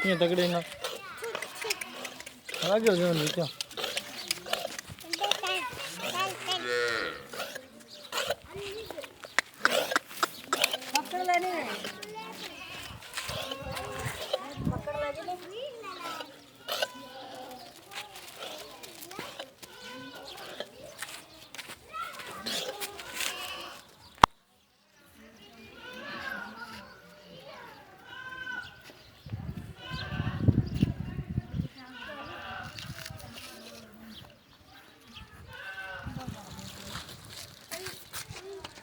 ये तगड़े ना आगे हो जाओ नीचे पकड़ लेने पकड़ ले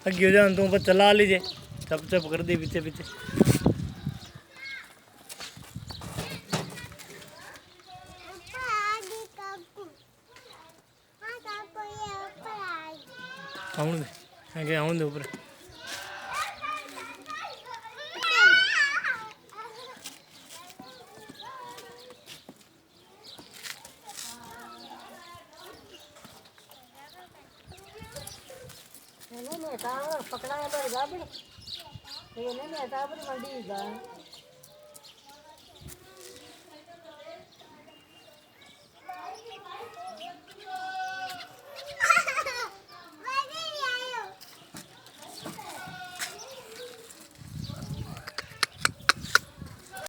अगे हो जा तू बस चला लीजिए चप चप कर दी पीछे पीछे आउन दे ऊपर नहीं पकड़ा है बड़ी गाबड़ी ये नहीं था बड़ी मंडी का